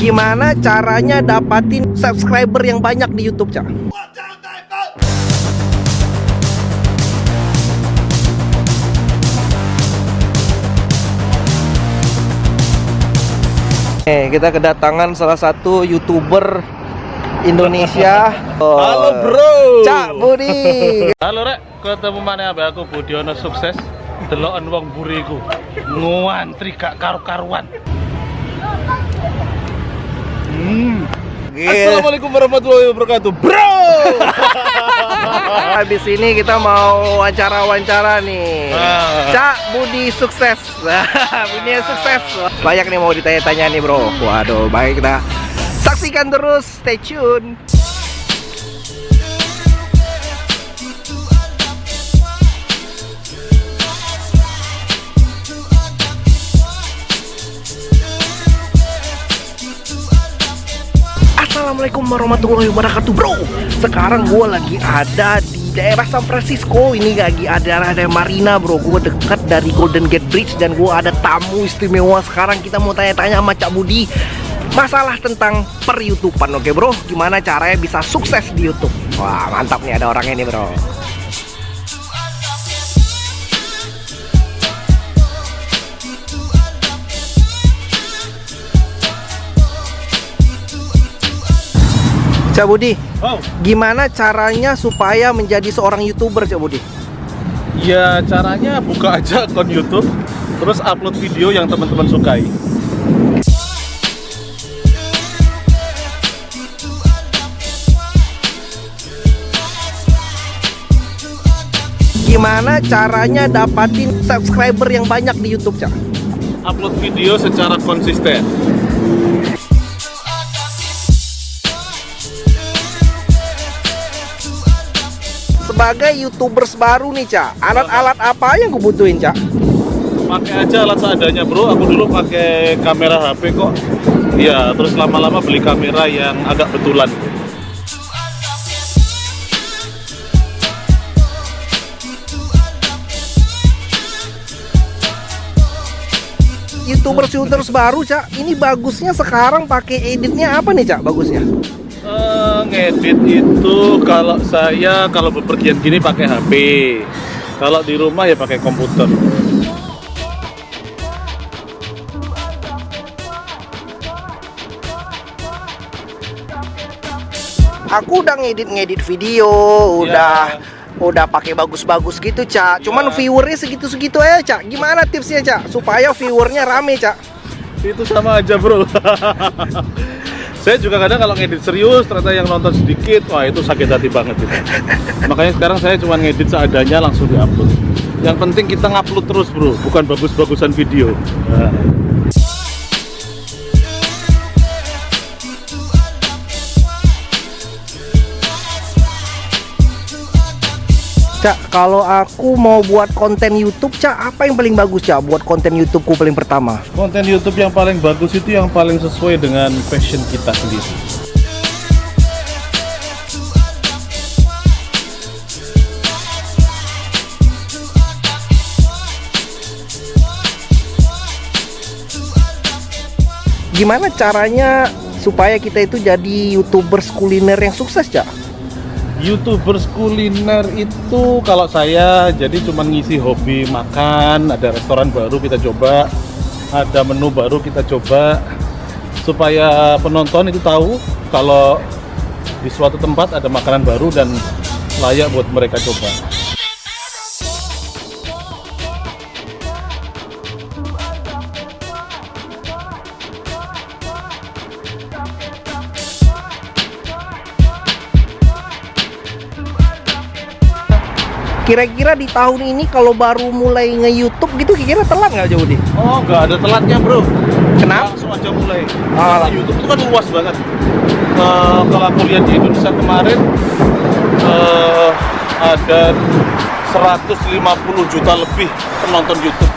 Gimana caranya dapatin subscriber yang banyak di YouTube, Cak? Kita kedatangan salah satu YouTuber Indonesia. Halo bro, Cak Budi. halo rek, ketemu mana aku Budiono sukses. Deloken wong buriku ngantri gak karu-karuan. Assalamualaikum warahmatullahi wabarakatuh, bro. Habis ini kita mau wawancara nih. Cak Budi sukses. Budi sukses. Banyak nih mau ditanya-tanya nih, bro. Waduh, baik, kita saksikan terus, stay tune. Assalamualaikum warahmatullahi wabarakatuh, bro. Sekarang gue lagi ada di daerah San Francisco. Ini lagi ada marina, bro. Gue dekat dari Golden Gate Bridge dan gue ada tamu istimewa. Sekarang kita mau tanya-tanya sama Cak Budi masalah tentang per-YouTubean. Oke, bro, gimana caranya bisa sukses di YouTube? Wah, mantap nih, ada orangnya nih, bro. Cak Budi, gimana caranya supaya menjadi seorang YouTuber, Cak Budi? Ya caranya buka aja akun YouTube, terus upload video yang teman-teman sukai. Gimana caranya dapatin subscriber yang banyak di YouTube, Cak? Upload video secara konsisten. Sebagai YouTubers baru nih, Cak, alat-alat apa yang gue butuhin, Cak? Pakai aja alat seadanya, bro. Aku dulu pakai kamera HP kok. Ya, terus lama-lama beli kamera yang agak betulan. YouTubers baru, Cak, ini bagusnya sekarang pakai editnya apa nih, Cak, bagusnya? Ngedit itu kalau saya kalau bepergian gini pakai HP. Kalau di rumah ya pakai komputer. Aku udah ngedit video, udah pakai bagus-bagus gitu, Cak. Cuman viewernya segitu-segitu aja, Cak. Gimana tipsnya, Cak, supaya viewernya rame, Cak? Itu sama aja, bro. Saya juga kadang kalau ngedit serius ternyata yang nonton sedikit, wah itu sakit hati banget itu. Makanya sekarang saya cuma ngedit seadanya langsung diupload. Yang penting kita ngupload terus, bro, bukan bagus-bagusan video. Cak, kalau aku mau buat konten YouTube, Cak, apa yang paling bagus, Cak, buat konten YouTubeku paling pertama? Konten YouTube yang paling bagus itu yang paling sesuai dengan passion kita sendiri. Gimana caranya supaya kita itu jadi YouTubers kuliner yang sukses, Cak? YouTubers kuliner itu kalau saya jadi cuma ngisi hobi makan, ada restoran baru kita coba, ada menu baru kita coba, supaya penonton itu tahu kalau di suatu tempat ada makanan baru dan layak buat mereka coba. Kira-kira di tahun ini kalau baru mulai nge-YouTube gitu, kira-kira telat nggak, Cak Budi? Oh, nggak ada telatnya, bro. Kenapa? Langsung aja mulai. Karena YouTube itu kan luas banget. Kalau aku lihat di Indonesia kemarin ada 150 juta lebih penonton YouTube.